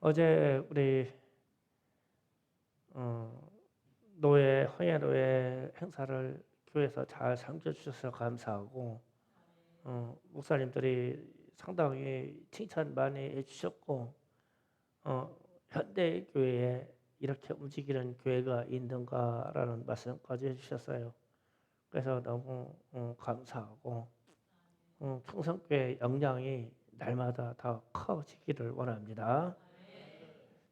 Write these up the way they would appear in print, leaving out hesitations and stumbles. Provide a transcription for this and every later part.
어제 우리 노예 헌예 노예 행사를 교회에서 잘 참조해 주셔서 감사하고 목사님들이 상당히 칭찬 많이 해주셨고 현대 교회에 이렇게 움직이는 교회가 있는가라는 말씀까지 해주셨어요. 그래서 너무 감사하고 풍성교회 역량이 날마다 더 커지기를 원합니다.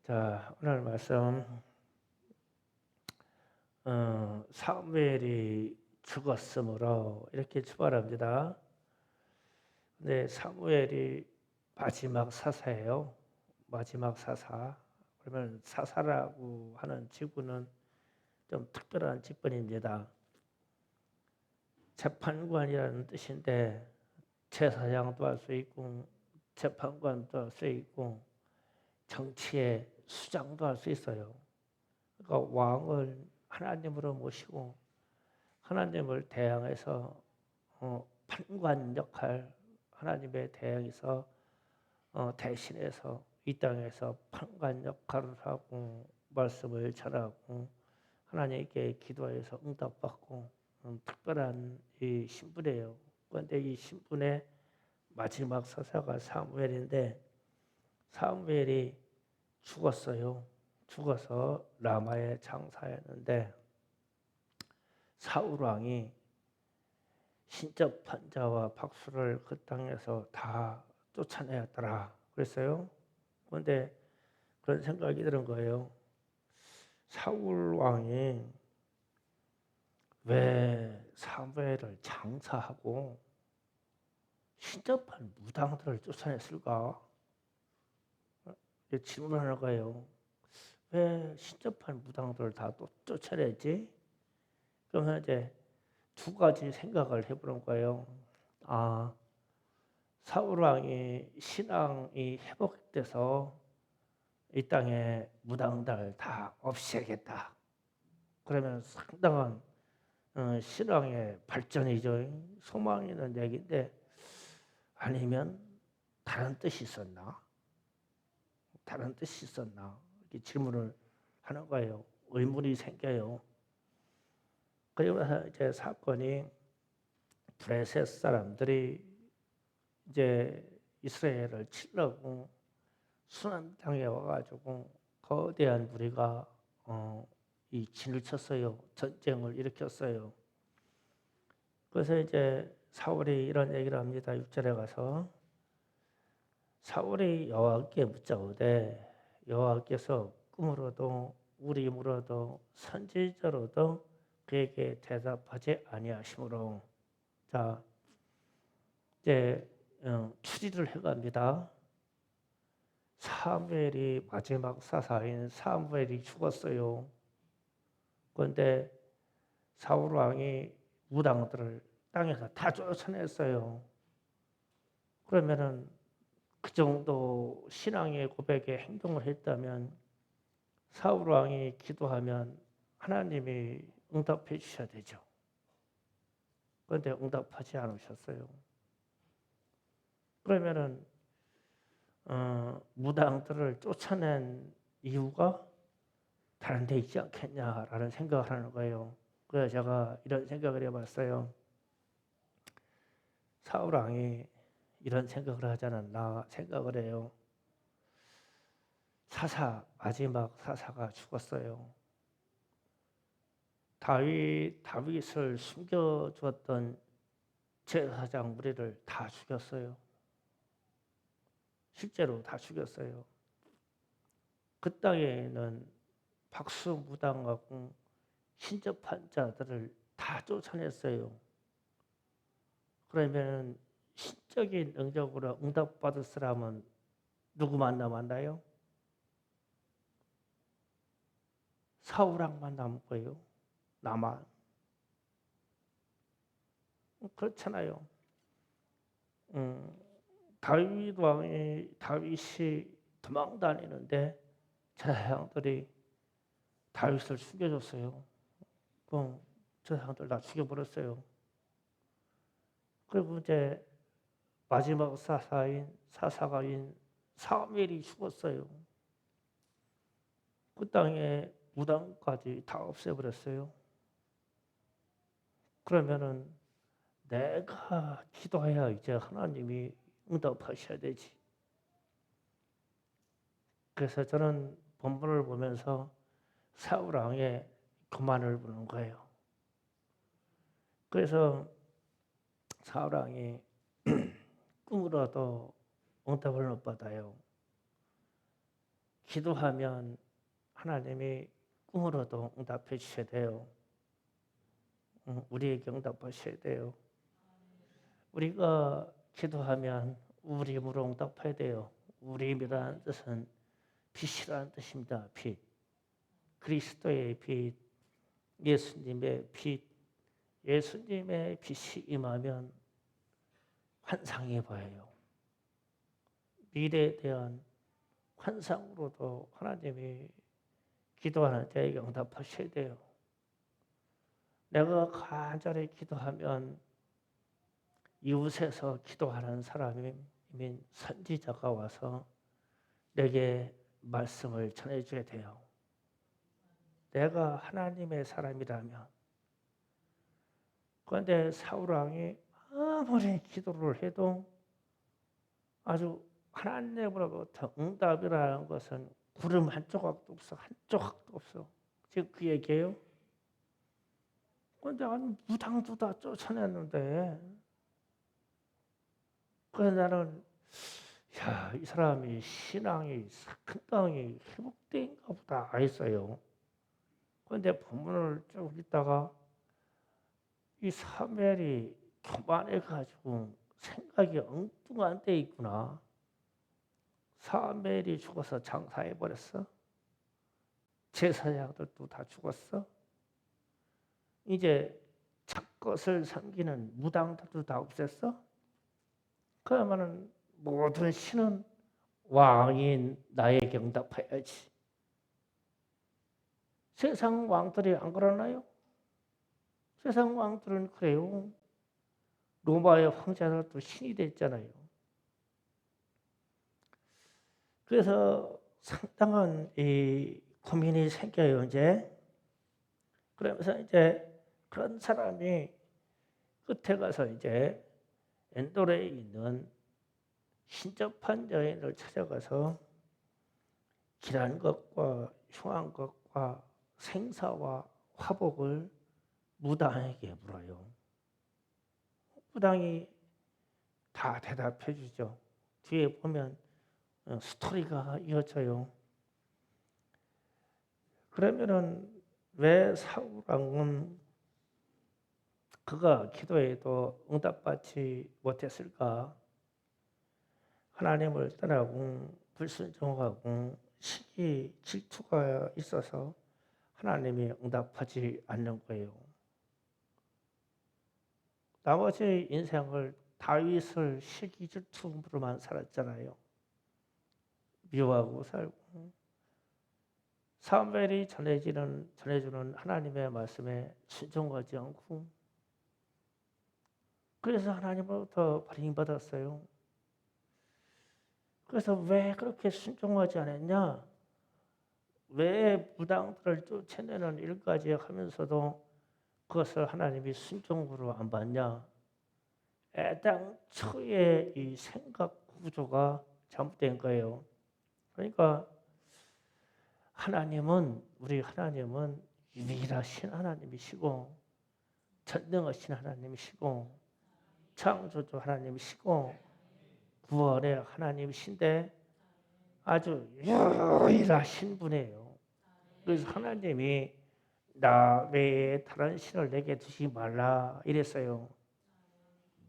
자, 오늘 말씀 사무엘이 죽었으므로 이렇게 출발합니다. 근데 사무엘이 마지막 사사예요. 마지막 사사. 그러면 사사라고 하는 직분은 좀 특별한 직분입니다. 재판관이라는 뜻인데 제사장도 할 수 있고 재판관도 할 수 있고 정치의 수장도 할 수 있어요. 그러니까 왕을 하나님으로 모시고 하나님을 대항해서 판관 역할, 하나님의 대항해서 대신해서 이 땅에서 판관 역할을 하고 말씀을 전하고 하나님께 기도해서 응답받고 특별한 이 신분이에요. 그런데 이 신분의 마지막 사사가 사무엘인데 사무엘이 죽었어요. 죽어서 라마에 장사했는데 사울 왕이 신접한 자와 박수를 그 땅에서 다 쫓아내었더라 그랬어요. 그런데 그런 생각이 드는 거예요. 사울 왕이 왜 사무엘을 장사하고 신접한 무당들을 쫓아냈을까? 질문하는 거예요. 왜 신접한 무당들을 다 쫓아내지? 그러면 이제 두 가지 생각을 해보는 거예요. 아, 사울 왕이 신앙이 회복돼서 이 땅에 무당들 다 없애겠다. 그러면 상당한 신앙의 발전이죠. 소망이 있는 얘기인데 아니면 다른 뜻이 있었나? 다른 뜻이 있었나? 이렇게 질문을 하는 거예요. 의문이 생겨요. 그리고 나서 이제 사건이 브레셋 사람들이 이제 이스라엘을 치려고 순환 땅에 와가지고 거대한 무리가 이 진을 쳤어요. 전쟁을 일으켰어요. 그래서 이제 사울이 이런 얘기를 합니다. 6절에 가서 사울이 여호와께 묻자오되 여호와께서 꿈으로도 우림으로도 선지자로도 그에게 대답하지 아니하시므로 자 이제 추리를 해갑니다. 사무엘이 마지막 사사인 사무엘이 죽었어요. 그런데 사울 왕이 무당들을 땅에서 다 쫓아냈어요. 그러면은 그 정도 신앙의 고백에 행동을 했다면 사울 왕이 기도하면 하나님이 응답해 주셔야 되죠. 그런데 응답하지 않으셨어요. 그러면은 무당들을 쫓아낸 이유가 다른 데 있지 않겠냐라는 생각을 하는 거예요. 그래서 제가 이런 생각을 해봤어요. 사울 왕이 이런 생각을 하지 않았나 생각을 해요. 마지막 사사가 죽었어요. 다윗을 숨겨주었던 제사장 무리를 다 죽였어요. 실제로 다 죽였어요. 그 땅에는 박수무당하고 신접한 자들을 다 쫓아냈어요. 그러면 신적인 능력으로 응답받을 사람은 누구만 남았나요? 사울왕만 남은 거예요. 나만. 그렇잖아요. 다윗이 도망 다니는데 제사장들이 다윗을 죽여줬어요. 그럼 제사장들 다 죽여버렸어요. 그리고 이제 마지막 사사가인 사무엘이 죽었어요. 그 땅에 무당까지 다 없애버렸어요. 그러면은 내가 기도해야 이제 하나님이 응답하셔야 되지. 그래서 저는 본문을 보면서 사울 왕의 교만을 보는 거예요. 그래서 사울 왕이 꿈으로도 응답을 못 받아요. 기도하면 하나님이 꿈으로도 응답해 주셔야 돼요. 우리에게 응답하셔야 돼요. 우리가 기도하면 우리 힘으로 응답해야 돼요. 우리 힘이라는 뜻은 빛이라는 뜻입니다. 빛. 그리스도의 빛, 예수님의 빛, 예수님의 빛이 임하면 환상이 보여요. 미래에 대한 환상으로도 하나님이 기도하는 자에게 응답하셔야 돼요. 내가 간절히 기도하면 이웃에서 기도하는 사람이 선지자가 와서 내게 말씀을 전해줘야 돼요. 내가 하나님의 사람이라면. 그런데 사울 왕이 아무리 기도를 해도 아주 하나님으로부터 응답이라는 것은 구름 한 조각도 없어. 한 조각도 없어. 지금 그 얘기예요. 그런데 아니 무당도 다 쫓아냈는데 그래서 나는 이 사람이 신앙이 상당히 회복된가 보다 했어요. 그런데 본문을 쭉 읽다가 이 사무엘이 교만해가지고 생각이 엉뚱한 데 있구나. 사무엘이 죽어서 장사해버렸어. 제사장들도 다 죽었어. 이제 작것을 섬기는 무당들도 다 없앴어. 그러면은 모든 신은 왕인 나에게 응답해야지. 세상 왕들이 안 그러나요? 세상 왕들은 그래요. 로마의 황제들도 신이 됐잖아요. 그래서 상당한 이 고민이 생겨요, 이제. 그러면서 이제 그런 사람이 끝에 가서 이제 엔도레에 있는 신접한 여인을 찾아가서 길한 것과 흉한 것과 생사와 화복을 무당에게 물어요. 무당이 다 대답해 주죠. 뒤에 보면 스토리가 이어져요. 그러면은 왜 사울 왕은 그가 기도해도 응답받지 못했을까? 하나님을 떠나고 불순종하고 시기 질투가 있어서 하나님이 응답하지 않는 거예요. 나머지 인생을 다윗을 시기 질투로만 살았잖아요. 미워하고 살고 사무엘이 전해주는 하나님의 말씀에 순종하지 않고 그래서 하나님으로부터 버림받았어요. 그래서 왜 그렇게 순종하지 않았냐? 왜 무당들을 쫓아내는 일까지 하면서도 그것을 하나님이 순종으로 안 받냐? 애당초의 이 생각 구조가 잘못된 거예요. 그러니까 우리 하나님은 유일하신 하나님이시고 전능하신 하나님이시고 창조주 하나님이시고 구원의 하나님이신데 아주 유일하신 분이에요. 그래서 하나님이 나 외에 다른 신을 내게 두지 말라 이랬어요.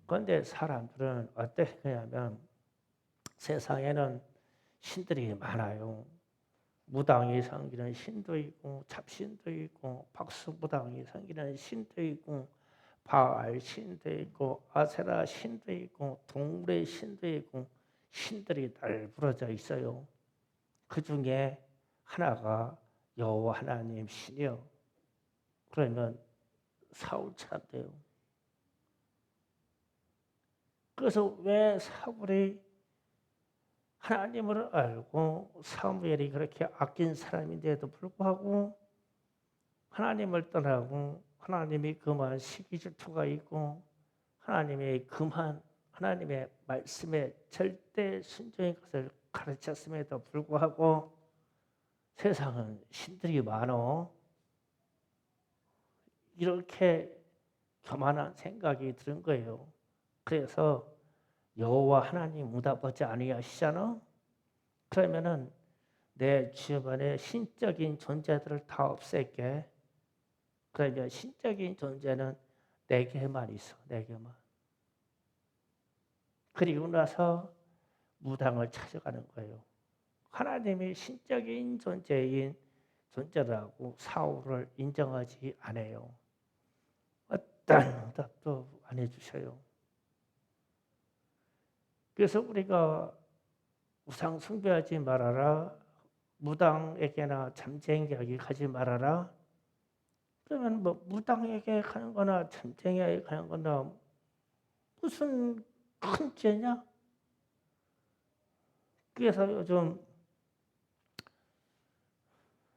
그런데 사람들은 어떻게 하냐면 세상에는 신들이 많아요. 무당이 섬기는 신도 있고 잡신도 있고 박수무당이 섬기는 신도 있고 바알 신도 있고 아세라 신도 있고 동물의 신도 있고 신들이 널브러져 있어요. 그 중에 하나가 여호와 하나님 신이요. 그러면 사울처럼 돼요. 그래서 왜 사울이 하나님을 알고 사무엘이 그렇게 아낀 사람인데도 불구하고 하나님을 떠나고 하나님이 그만 시기 질투가 있고 하나님의 그만 하나님의 말씀에 절대 순종의 것을 가르쳤음에도 불구하고 세상은 신들이 많어. 이렇게 교만한 생각이 드는 거예요. 그래서 여호와 하나님 응답하지 아니하시잖아. 그러면은 내 주변에 신적인 존재들을 다 없앨게. 그러면 신적인 존재는 내게만 있어, 내게만. 그리고 나서 무당을 찾아가는 거예요. 하나님이 신적인 존재인 존재라고 사울을 인정하지 않아요. 어떤 응답도 안 해주셔요. 그래서 우리가 우상 숭배하지 말아라. 무당에게나 잠재에게 가지 말아라. 그러면 뭐 무당에게 가는 거나 잠재에게 가는 거나 무슨 큰 죄냐? 그래서 요즘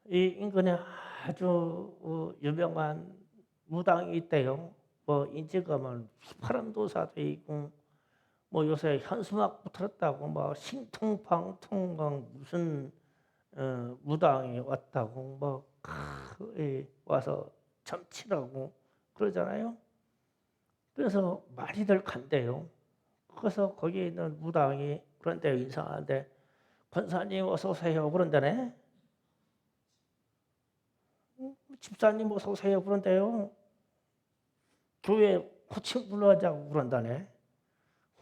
이 인근에 아주 유명한 무당이 있대요. 뭐 인지가면 파란도사도 있고 뭐 요새 현수막 붙었다고 뭐 신통방통 무슨 무당이 왔다고 뭐 와서 점치라고 그러잖아요. 그래서 많이들 간대요. 그래서 거기에 있는 무당이 그런데 이상한데 권사님 어서 오세요 그런다네. 집사님 어서 오세요 그런데요. 교회 호칭 불러자고 그런다네.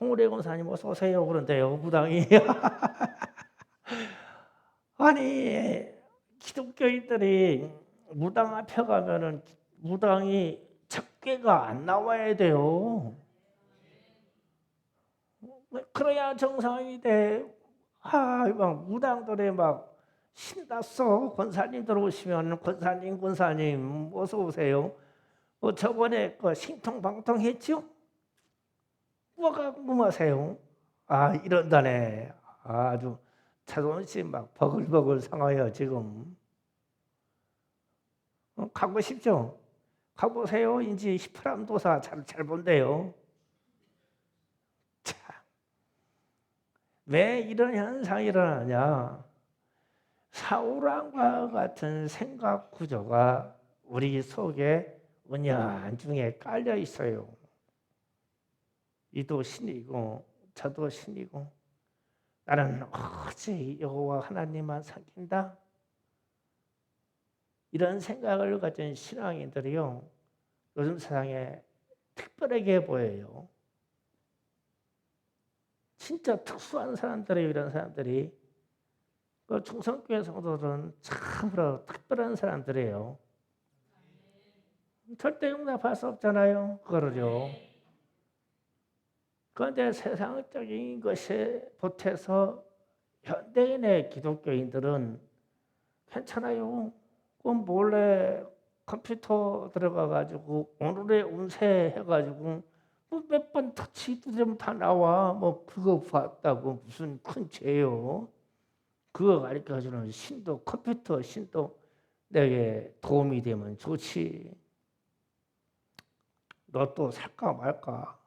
홍우래 권사님 어서 오세요 그런데요. 무당이. 아니 기독교인들이 무당 앞에 가면은 무당이 적개가 안 나와야 돼요. 그래야 정상이 돼. 막 무당들이 막 신났어. 권사님들 오시면 권사님 어서 오세요. 저번에 그 신통방통 했죠? 뭐가 궁금하세요? 이런다네. 아주 자존심 막 버글버글 상하여 지금. 가고 싶죠? 가보세요. 인지 히프람도사 잘 본대요. 참, 왜 이런 현상이 일어나냐? 사울왕과 같은 생각 구조가 우리 속에 은연중에 깔려 있어요. 이도 신이고 저도 신이고 나는 오직 여호와 하나님만 섬긴다. 이런 생각을 가진 신앙인들이요. 요즘 세상에 특별하게 보여요. 진짜 특수한 사람들이에요. 이런 사람들이. 그 충성교회 성도들은 참으로 특별한 사람들이에요. 절대 용납할 수 없잖아요. 그거를요. 그런데 세상적인 것에 보태서 현대인의 기독교인들은 괜찮아요. 그 몰래 컴퓨터 들어가가지고 오늘의 운세 해가지고 뭐 몇 번 터치 두드리면 다 나와. 뭐 그거 봤다고 무슨 큰 죄요. 그거 가르쳐주는 신도 컴퓨터 신도 내게 도움이 되면 좋지. 너 또 살까 말까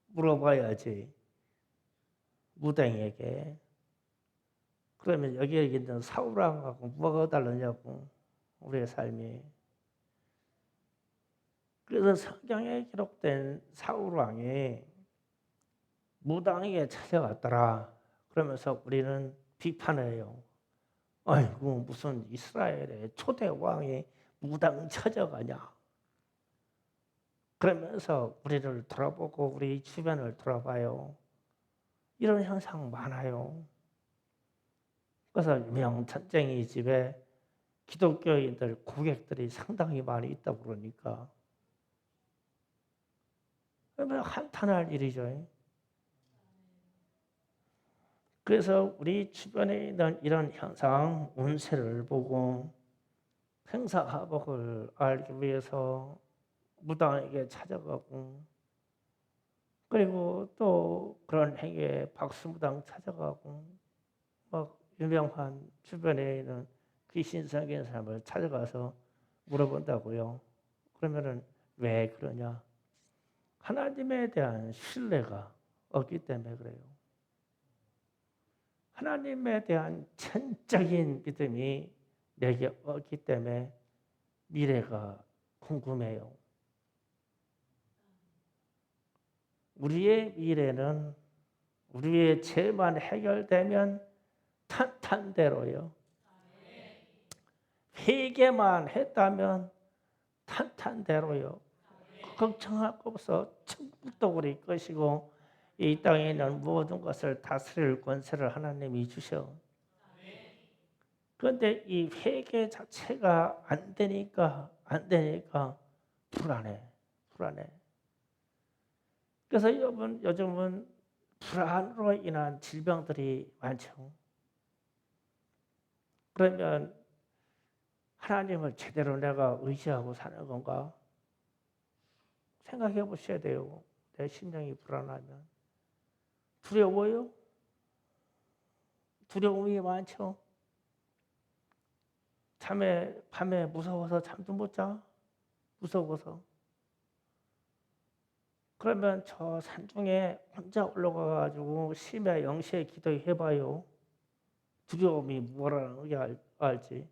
물어봐야지. 무당에게. 그러면 여기에 있는 사울왕하고 뭐가 다르냐고. 우리의 삶이. 그래서 성경에 기록된 사울왕이 무당에게 찾아갔더라. 그러면서 우리는 비판해요. 아이고 무슨 이스라엘의 초대 왕이 무당 찾아가냐. 그러면서 우리를 돌아보고 우리 주변을 돌아봐요. 이런 현상 많아요. 그래서 유명 전쟁이 집에 기독교인들 고객들이 상당히 많이 있다고 그러니까 한탄할 일이죠. 그래서 우리 주변에 있는 이런 현상, 운세를 보고 생사화복을 알기 위해서 무당에게 찾아가고 그리고 또 그런 행위에 박수무당 찾아가고 유명한 주변에 있는 귀신 생긴 사람을 찾아가서 물어본다고요. 그러면은 왜 그러냐? 하나님에 대한 신뢰가 없기 때문에 그래요. 하나님에 대한 전적인 믿음이 내게 없기 때문에 미래가 궁금해요. 우리의 미래는 우리의 죄만 해결되면 탄탄대로요. 회개만 했다면 탄탄대로요. 걱정할 거 없어. 천국도 우리 것이고 이 땅에 있는 모든 것을 다스릴 권세를 하나님이 주셔. 그런데 이 회개 자체가 안 되니까 불안해. 그래서 여러분 요즘은 불안으로 인한 질병들이 많죠. 그러면 하나님을 제대로 내가 의지하고 사는 건가? 생각해 보셔야 돼요. 내 심령이 불안하면. 두려워요? 두려움이 많죠. 밤에 무서워서 잠도 못 자. 무서워서. 그러면 저 산중에 혼자 올라가가지고 심야 0시에 기도해봐요. 두려움이 뭐라는 게 알지.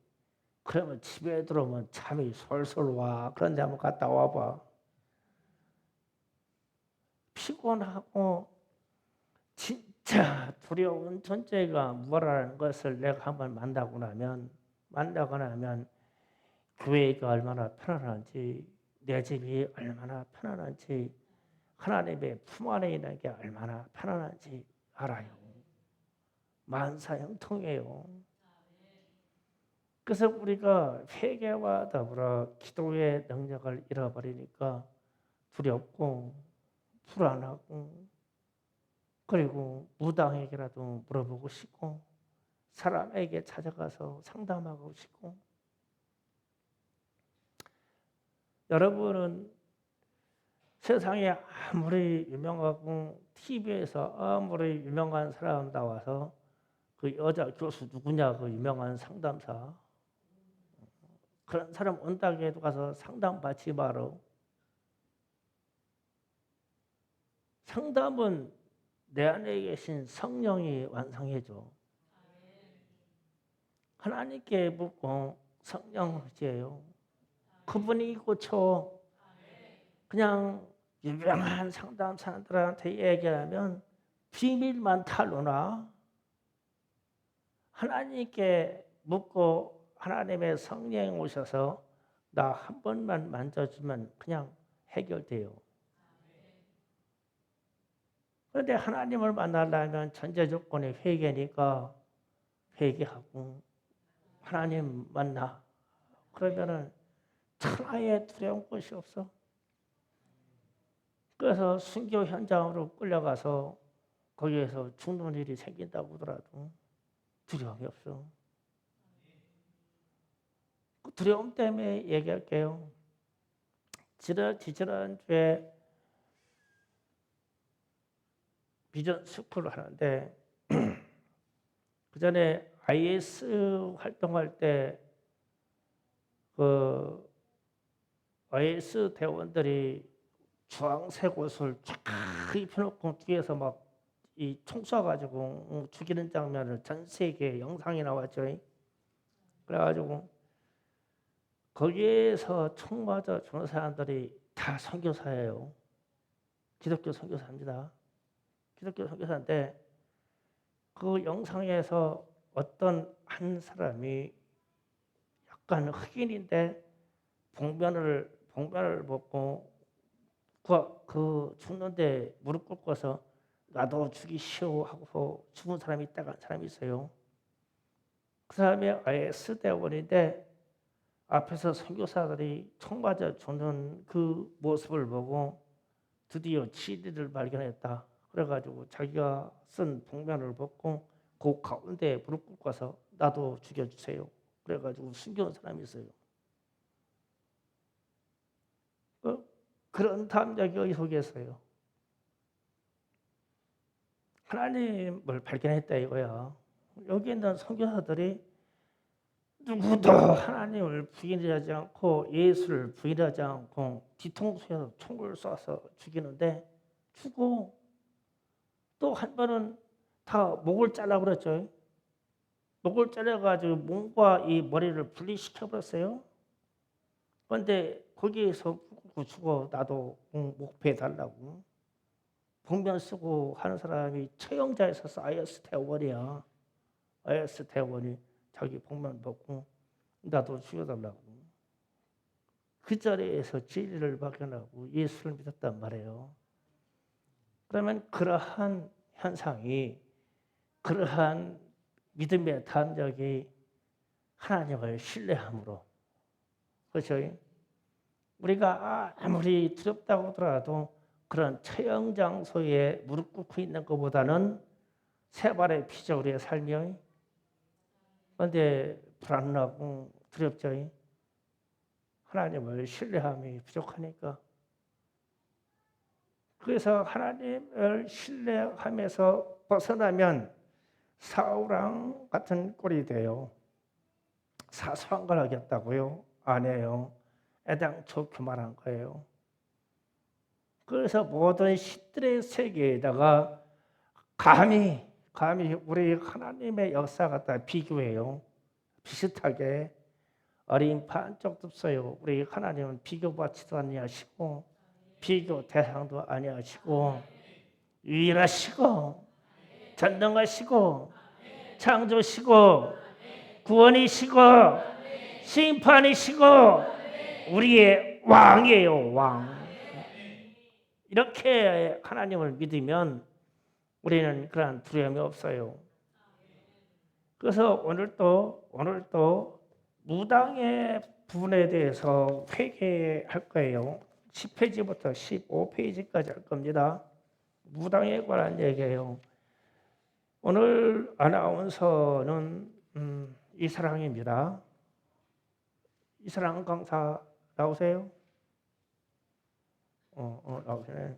그러면 집에 들어오면 잠이 솔솔 와. 그런데 한번 갔다 와봐. 피곤하고 진짜 두려운 존재가 뭐라는 것을 내가 한번 만나고 나면 교회가 얼마나 편안한지, 내 집이 얼마나 편안한지, 하나님의 품 안에 있는 게 얼마나 편안한지 알아요. 만사형통해요. 그래서 우리가 회개와 더불어 기도의 능력을 잃어버리니까 두렵고 불안하고 그리고 무당에게라도 물어보고 싶고 사람에게 찾아가서 상담하고 싶고. 여러분은 세상에 아무리 유명하고 TV에서 아무리 유명한 사람 나와서 그 여자 교수 누구냐 그 유명한 상담사 그런 사람 온다고 해도 가서 상담 받지 마라. 상담은 내 안에 계신 성령이 완성해줘. 하나님께 묻고 성령 의지해요. 그분이 고쳐. 그냥 유명한 상담사들한테 얘기하면 비밀만 탈로나. 하나님께 묻고 하나님의 성령이 오셔서 나 한 번만 만져주면 그냥 해결돼요. 그런데 하나님을 만나려면 전제 조건이 회개니까 회개하고 하나님 만나. 그러면은 천하에 두려운 것이 없어. 그래서 순교 현장으로 끌려가서 거기에서 죽는 일이 생긴다고 하더라도 두려움이 없어. 그 두려움 때문에 얘기할게요. 지지난주에 비전 스쿨을 하는데 그 전에 IS 활동할 때 그 IS 대원들이 주황색 옷을 쫙 입혀놓고 뒤에서 막 이 총 쏴가지고 죽이는 장면을 전 세계 영상이 나왔죠. 그래가지고 거기에서 총 맞아 죽는 사람들이 다 선교사예요. 기독교 선교사입니다. 기독교 선교사인데 그 영상에서 어떤 한 사람이 약간 흑인인데 봉변을 벗고 그 죽는데 무릎 꿇고서 나도 죽이시오 하고 죽은 사람이 있다가 한 사람이 있어요. 그 사람이 IS 대원인데 앞에서 선교사들이 총 맞아 죽는 그 모습을 보고 드디어 진리를 발견했다. 그래가지고 자기가 쓴 봉변을 벗고 그 가운데 무릎 꿇고서 나도 죽여주세요. 그래가지고 숨겨온 사람이 있어요. 그런 담력이 어디서 겠어요? 하나님을 발견했다 이거야. 여기 있는 선교사들이 누구도 하나님을 부인하지 않고 예수를 부인하지 않고 뒤통수에서 총을 쏴서 죽이는데 죽고 또 한 번은 다 목을 잘라버렸죠. 목을 잘라가지고 몸과 이 머리를 분리시켜버렸어요. 그런데 거기에서 죽어 나도 목패 달라고 복면 쓰고 하는 사람이 처형자에 있어서 IS 대원이야. IS 대원이 자기 복면 벗고 나도 죽여달라고. 그 자리에서 진리를 발견하고 예수를 믿었단 말이에요. 그러면 그러한 현상이, 그러한 믿음의 담력이 하나님을 신뢰함으로, 그렇죠? 우리가 아무리 두렵다고 하더라도 그런 처형 장소에 무릎 꿇고 있는 것보다는 세 발의 피죠, 우리의 삶이. 그런데 불안하고 두렵죠. 하나님을 신뢰함이 부족하니까. 그래서 하나님을 신뢰하면서 벗어나면 사울왕 같은 꼴이 돼요. 사소한 걸 하겠다고요? 아니에요. 애당초 그만한 거예요. 그래서 모든 신들의 세계에다가 감히 우리 하나님의 역사 갖다 비교해요. 비슷하게. 어린 반쪽도 없어요. 우리 하나님은 비교받지도 아니하시고 비교 대상도 아니하시고 유일하시고 전능하시고 창조시고 구원이시고 심판이시고 우리의 왕이에요. 왕. 이렇게 하나님을 믿으면 우리는 그런 두려움이 없어요. 그래서 오늘도 무당의 부분에 대해서 회개할 거예요. 10페이지부터 15페이지까지 할 겁니다. 무당에 관한 얘기예요. 오늘 아나운서는 이사랑입니다. 이사랑 강사 나오세요? 나오시네.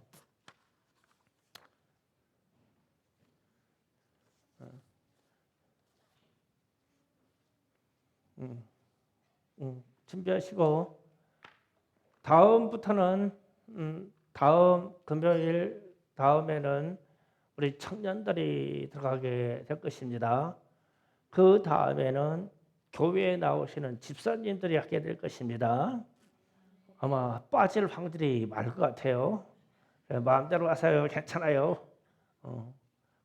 준비하시고 다음부터는 다음 금요일 다음에는 우리 청년들이 들어가게 될 것입니다. 그 다음에는 교회에 나오시는 집사님들이 하게 될 것입니다. 아마 빠질 확률이 많을 것 같아요. 마음대로 하세요. 괜찮아요.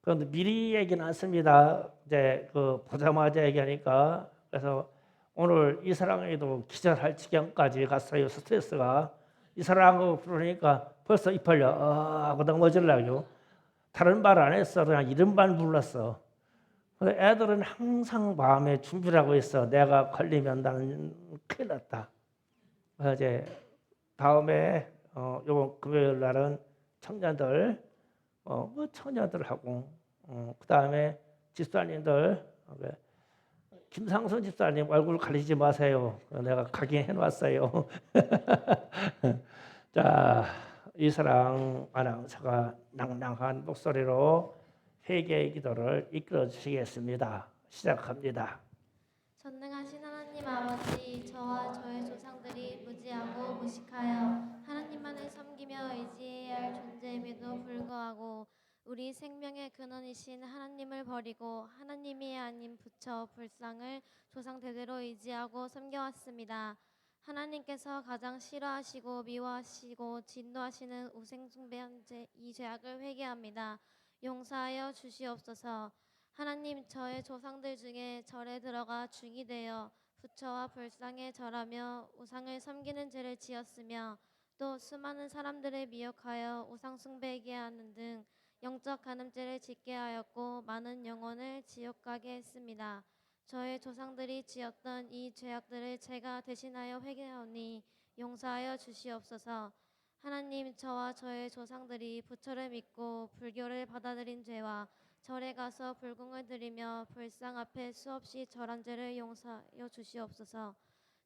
그런데 미리 얘기는 않습니다. 이제 그 보자마자 얘기하니까. 그래서 오늘 이 사랑에도 기절할 지경까지 갔어요. 스트레스가. 이 사랑하고 부르니까 벌써 입 벌려 하고 넘어지려고. 다른 말 안 했어. 그냥 이름만 불렀어. 애들은 항상 마음에 준비를 하고 있어. 내가 걸리면 나는 큰일 났다. 그래서 이제 다음에 요번 금요일 날은 청년들 청년들하고 그 다음에 집사님들 김상선 집사님 얼굴 가리지 마세요. 내가 각인해 놨어요. 자, 이사랑 아나운서가 낭낭한 목소리로 회개의 기도를 이끌어 주시겠습니다. 시작합니다. 전능하신 하나님 아버지, 저와 저의 조상들이 무지하고 무식하여 하나님만을 섬기며 의지해야 할 존재임에도 불구하고 우리 생명의 근원이신 하나님을 버리고 하나님이 아닌 부처, 불상을 조상 대대로 의지하고 섬겨왔습니다. 하나님께서 가장 싫어하시고 미워하시고 진노하시는 우상숭배한 이 죄악을 회개합니다. 용서하여 주시옵소서. 하나님, 저의 조상들 중에 절에 들어가 중이 되어 부처와 불상에 절하며 우상을 섬기는 죄를 지었으며 또 수많은 사람들을 미혹하여 우상 숭배하게 하는 등 영적 간음죄를 짓게 하였고 많은 영혼을 지옥 가게 했습니다. 저의 조상들이 지었던 이 죄악들을 제가 대신하여 회개하오니 용서하여 주시옵소서. 하나님, 저와 저의 조상들이 부처를 믿고 불교를 받아들인 죄와 절에 가서 불공을 드리며 불상 앞에 수없이 절한 죄를 용서하여 주시옵소서.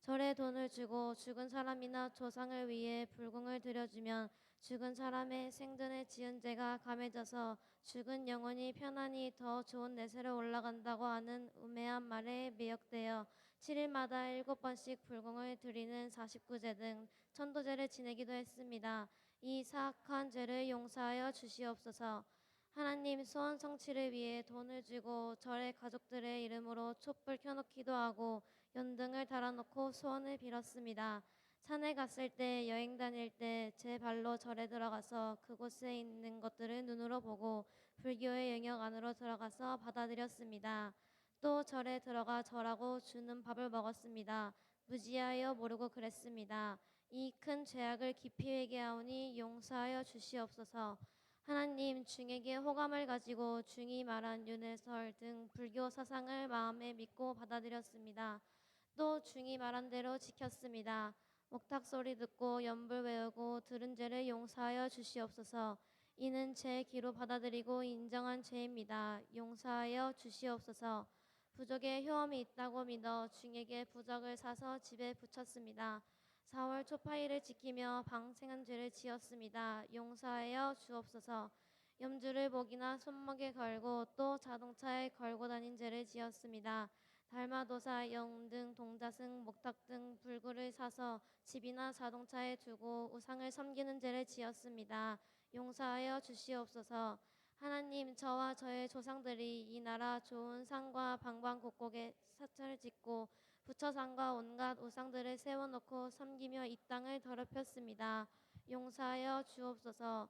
절에 돈을 주고 죽은 사람이나 조상을 위해 불공을 드려주면 죽은 사람의 생전에 지은 죄가 감해져서 죽은 영혼이 편안히 더 좋은 내세로 올라간다고 하는 우매한 말에 미역되어 7일마다 7번씩 불공을 드리는 49제 등 천도제를 지내기도 했습니다. 이 사악한 죄를 용서하여 주시옵소서. 하나님, 소원 성취를 위해 돈을 주고 절의 가족들의 이름으로 촛불 켜놓기도 하고 연등을 달아놓고 소원을 빌었습니다. 산에 갔을 때, 여행 다닐 때 제 발로 절에 들어가서 그곳에 있는 것들을 눈으로 보고 불교의 영역 안으로 들어가서 받아들였습니다. 또 절에 들어가 절하고 주는 밥을 먹었습니다. 무지하여 모르고 그랬습니다. 이 큰 죄악을 깊이 회개하오니 용서하여 주시옵소서. 하나님, 중에게 호감을 가지고 중이 말한 윤회설 등 불교 사상을 마음에 믿고 받아들였습니다. 또 중이 말한 대로 지켰습니다. 목탁 소리 듣고 연불 외우고 들은 죄를 용서하여 주시옵소서. 이는 제 기로 받아들이고 인정한 죄입니다. 용서하여 주시옵소서. 부적에 효험이 있다고 믿어 중에게 부적을 사서 집에 붙였습니다. 4월 초파일을 지키며 방생한 죄를 지었습니다. 용서하여 주옵소서. 염주를 목이나 손목에 걸고 또 자동차에 걸고 다닌 죄를 지었습니다. 달마도사, 영등, 동자승, 목탁 등 불구를 사서 집이나 자동차에 두고 우상을 섬기는 죄를 지었습니다. 용서하여 주시옵소서. 하나님, 저와 저의 조상들이 이 나라 좋은 산과 방방곡곡에 사찰을 짓고 부처상과 온갖 우상들을 세워놓고 섬기며 이 땅을 더럽혔습니다. 용서하여 주옵소서.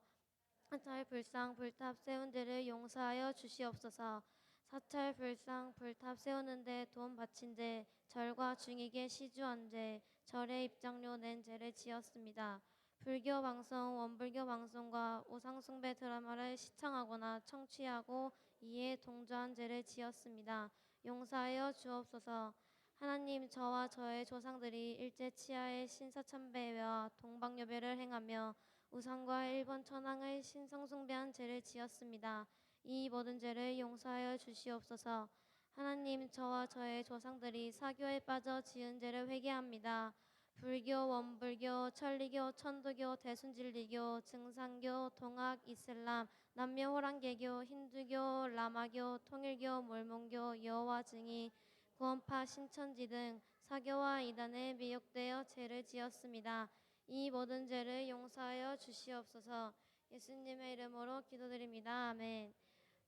사찰 불상 불탑 세운 데를 용서하여 주시옵소서. 사찰 불상 불탑 세우는데 돈 바친 죄, 절과 중에게 시주한 죄, 절의 입장료 낸 죄를 지었습니다. 불교 방송, 원불교 방송과 우상숭배 드라마를 시청하거나 청취하고 이에 동조한 죄를 지었습니다. 용서하여 주옵소서. 하나님, 저와 저의 조상들이 일제 치하의 신사참배와 동방여배를 행하며 우상과 일본 천황을 신성숭배한 죄를 지었습니다. 이 모든 죄를 용서하여 주시옵소서. 하나님, 저와 저의 조상들이 사교에 빠져 지은 죄를 회개합니다. 불교, 원불교, 천리교, 천도교, 대순진리교, 증산교, 동학, 이슬람, 남녀호랑개교, 힌두교, 라마교, 통일교, 몰몬교, 여호와 증인, 구원파, 신천지 등 사교와 이단에 미혹되어 죄를 지었습니다. 이 모든 죄를 용서하여 주시옵소서. 예수님의 이름으로 기도드립니다. 아멘.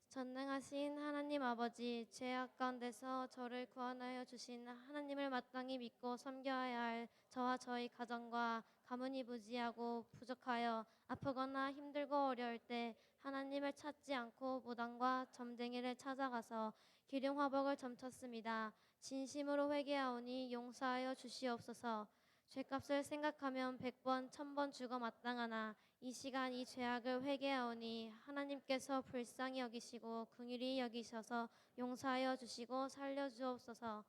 전능하신 하나님 아버지, 죄악 가운데서 저를 구원하여 주신 하나님을 마땅히 믿고 섬겨야 할 저와 저희 가정과 가문이 무지하고 부족하여 아프거나 힘들고 어려울 때 하나님을 찾지 않고 무당과 점쟁이를 찾아가서 기륭화복을 점쳤습니다. 진심으로 회개하오니 용서하여 주시옵소서. 죄값을 생각하면 100번, 1000번 죽어 마땅하나 이 시간 이 죄악을 회개하오니 하나님께서 불쌍히 여기시고 긍휼히 여기셔서 용서하여 주시고 살려주옵소서.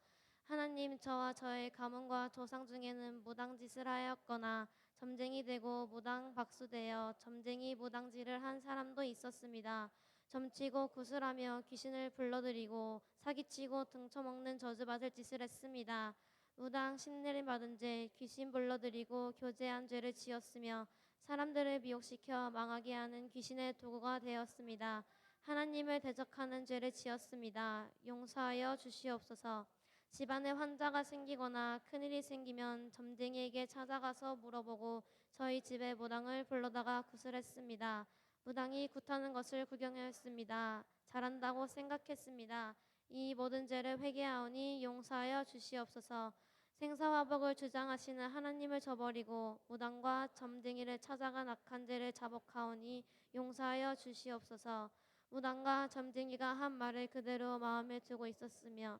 하나님, 저와 저의 가문과 조상 중에는 무당짓을 하였거나 점쟁이 되고 무당 박수되어 점쟁이 무당질을 한 사람도 있었습니다. 점치고 구슬하며 귀신을 불러들이고 사기치고 등쳐먹는 저주받을 짓을 했습니다. 무당 신내림 받은 죄, 귀신 불러들이고 교제한 죄를 지었으며 사람들을 미혹시켜 망하게 하는 귀신의 도구가 되었습니다. 하나님을 대적하는 죄를 지었습니다. 용서하여 주시옵소서. 집안에 환자가 생기거나 큰일이 생기면 점쟁이에게 찾아가서 물어보고 저희 집에 무당을 불러다가 구슬했습니다. 무당이 굿하는 것을 구경하였습니다. 잘한다고 생각했습니다. 이 모든 죄를 회개하오니 용서하여 주시옵소서. 생사화복을 주장하시는 하나님을 저버리고 무당과 점쟁이를 찾아간 악한 죄를 자복하오니 용서하여 주시옵소서. 무당과 점쟁이가 한 말을 그대로 마음에 두고 있었으며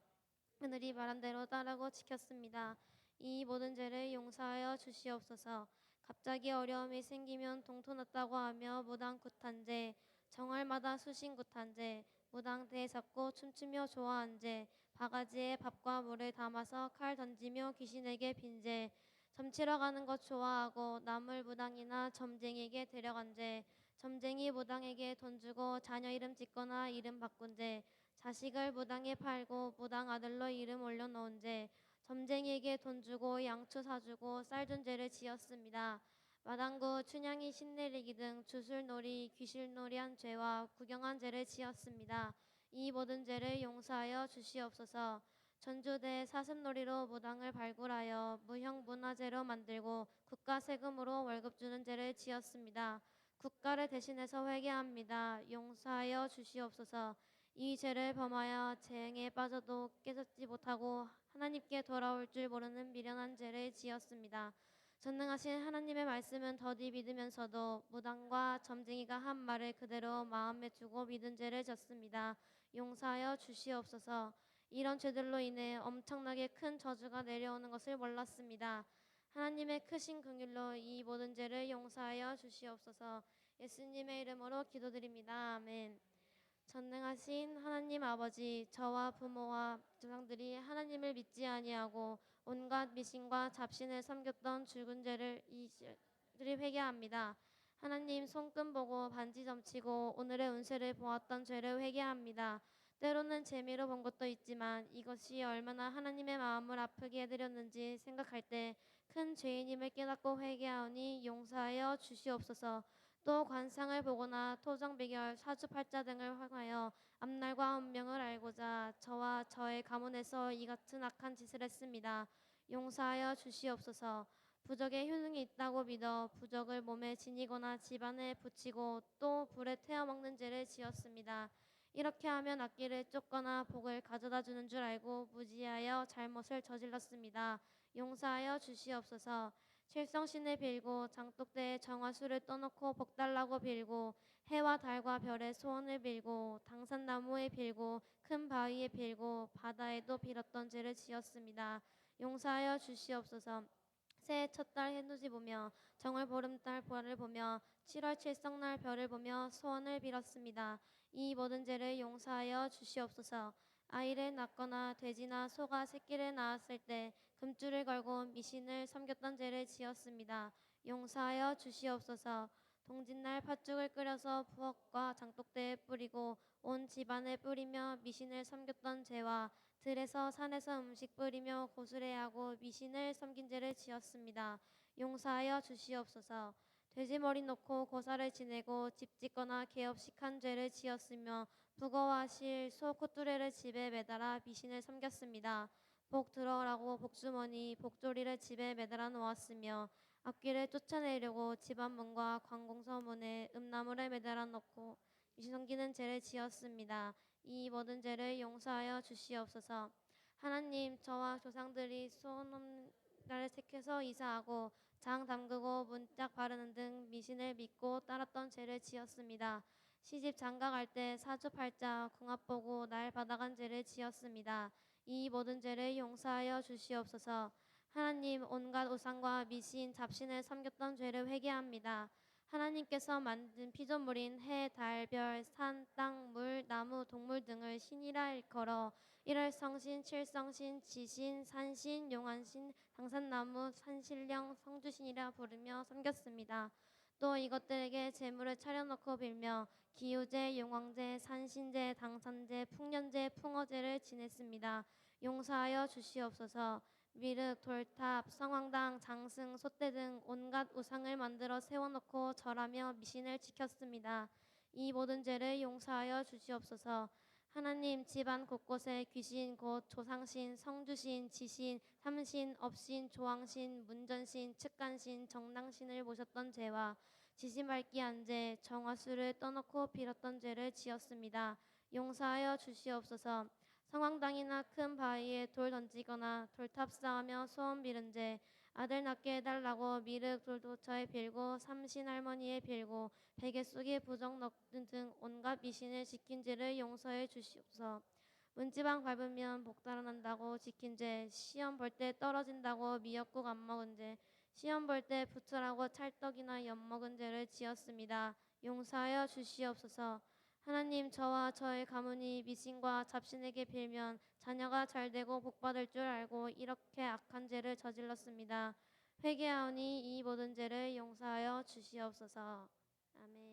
그들이 말한 대로 따르고 지켰습니다. 이 모든 죄를 용서하여 주시옵소서. 갑자기 어려움이 생기면 동토났다고 하며 무당 굿한 죄, 정월마다 수신 굿한 죄, 무당 대 잡고 춤추며 좋아한 죄, 바가지에 밥과 물을 담아서 칼 던지며 귀신에게 빈죄, 점치러 가는 것 좋아하고 남을 무당이나 점쟁이에게 데려간 죄, 점쟁이 무당에게 돈 주고 자녀 이름 짓거나 이름 바꾼 죄, 자식을 무당에 팔고 무당 아들로 이름 올려놓은 죄, 점쟁이에게 돈 주고 양초 사주고 쌀 준 죄를 지었습니다. 마당구 춘향이 신내리기 등 주술놀이 귀실놀이한 죄와 구경한 죄를 지었습니다. 이 모든 죄를 용서하여 주시옵소서. 전주대 사슴놀이로 무당을 발굴하여 무형문화재로 만들고 국가 세금으로 월급 주는 죄를 지었습니다. 국가를 대신해서 회개합니다. 용서하여 주시옵소서. 이 죄를 범하여 재행에 빠져도 깨닫지 못하고 하나님께 돌아올 줄 모르는 미련한 죄를 지었습니다. 전능하신 하나님의 말씀은 더디 믿으면서도 무당과 점쟁이가 한 말을 그대로 마음에 두고 믿은 죄를 졌습니다. 용서하여 주시옵소서. 이런 죄들로 인해 엄청나게 큰 저주가 내려오는 것을 몰랐습니다. 하나님의 크신 긍휼로 이 모든 죄를 용서하여 주시옵소서. 예수님의 이름으로 기도드립니다. 아멘. 전능하신 하나님 아버지, 저와 부모와 조상들이 하나님을 믿지 아니하고 온갖 미신과 잡신을 섬겼던 죽은 죄를 이들이 회개합니다. 하나님 손금 보고 반지 점치고 오늘의 운세를 보았던 죄를 회개합니다. 때로는 재미로 본 것도 있지만 이것이 얼마나 하나님의 마음을 아프게 해드렸는지 생각할 때 큰 죄인임을 깨닫고 회개하오니 용서하여 주시옵소서. 또 관상을 보거나 토정 비결 사주팔자 등을 활용하여 앞날과 운명을 알고자 저와 저의 가문에서 이 같은 악한 짓을 했습니다. 용서하여 주시옵소서. 부적에 효능이 있다고 믿어 부적을 몸에 지니거나 집안에 붙이고 또 불에 태워 먹는 죄를 지었습니다. 이렇게 하면 악기를 쫓거나 복을 가져다 주는 줄 알고 무지하여 잘못을 저질렀습니다. 용서하여 주시옵소서. 칠성신을 빌고 장독대에 정화수를 떠놓고 복 달라고 빌고 해와 달과 별의 소원을 빌고 당산나무에 빌고 큰 바위에 빌고 바다에도 빌었던 죄를 지었습니다. 용서하여 주시옵소서. 새해 첫달 해돋이 보며 정월 보름달 보라를 보며 7월 칠성날 별을 보며 소원을 빌었습니다. 이 모든 죄를 용서하여 주시옵소서. 아이를 낳거나 돼지나 소가 새끼를 낳았을 때 금줄을 걸고 미신을 섬겼던 죄를 지었습니다. 용서하여 주시옵소서. 동짓날 팥죽을 끓여서 부엌과 장독대에 뿌리고 온 집안에 뿌리며 미신을 섬겼던 죄와 들에서 산에서 음식 뿌리며 고수레하고 미신을 섬긴 죄를 지었습니다. 용서하여 주시옵소서. 돼지머리 놓고 고사를 지내고 집 짓거나 개업식한 죄를 지었으며 북어와 실, 소 콧두레를 집에 매달아 미신을 섬겼습니다. 복 들어오라고 복주머니, 복조리를 집에 매달아 놓았으며 악귀를 쫓아내려고 집안 문과 관공서 문에 음나무를 매달아 놓고 미신 섬기는 죄를 지었습니다. 이 모든 죄를 용서하여 주시옵소서. 하나님, 저와 조상들이 소원을 택해서 이사하고 장 담그고 문짝 바르는 등 미신을 믿고 따랐던 죄를 지었습니다. 시집 장가갈 때 사주팔자 궁합 보고 날 받아간 죄를 지었습니다. 이 모든 죄를 용서하여 주시옵소서. 하나님, 온갖 우상과 미신, 잡신을 섬겼던 죄를 회개합니다. 하나님께서 만든 피조물인 해, 달, 별, 산, 땅, 물, 나무, 동물 등을 신이라 일컬어 일월성신, 칠성신, 지신, 산신, 용한신, 당산나무, 산신령, 성주신이라 부르며 섬겼습니다. 또 이것들에게 제물을 차려놓고 빌며 기우제, 용왕제, 산신제, 당산제, 풍년제, 풍어제를 지냈습니다. 용서하여 주시옵소서. 미륵, 돌탑, 성황당, 장승, 솥대 등 온갖 우상을 만들어 세워놓고 절하며 미신을 지켰습니다. 이 모든 죄를 용서하여 주시옵소서. 하나님, 집안 곳곳에 귀신 곧 조상신, 성주신, 지신, 삼신, 업신, 조왕신, 문전신, 측간신, 정당신을 모셨던 죄와 지신밟기 한죄, 정화수를 떠놓고 빌었던 죄를 지었습니다. 용서하여 주시옵소서. 성황당이나 큰 바위에 돌 던지거나 돌탑 쌓으며 소원 비른 죄, 아들 낳게 해달라고 미륵 돌도처에 빌고 삼신 할머니에 빌고 베개 속에 부적 넣는 등 온갖 미신을 지킨 죄를 용서해 주시옵소서. 문지방 밟으면 복 달아난다고 지킨 죄, 시험 볼 때 떨어진다고 미역국 안 먹은 죄, 시험 볼 때 붙으라고 찰떡이나 엿 먹은 죄를 지었습니다. 용서하여 주시옵소서. 하나님, 저와 저의 가문이 미신과 잡신에게 빌면 자녀가 잘되고 복받을 줄 알고 이렇게 악한 죄를 저질렀습니다. 회개하오니 이 모든 죄를 용서하여 주시옵소서. 아멘.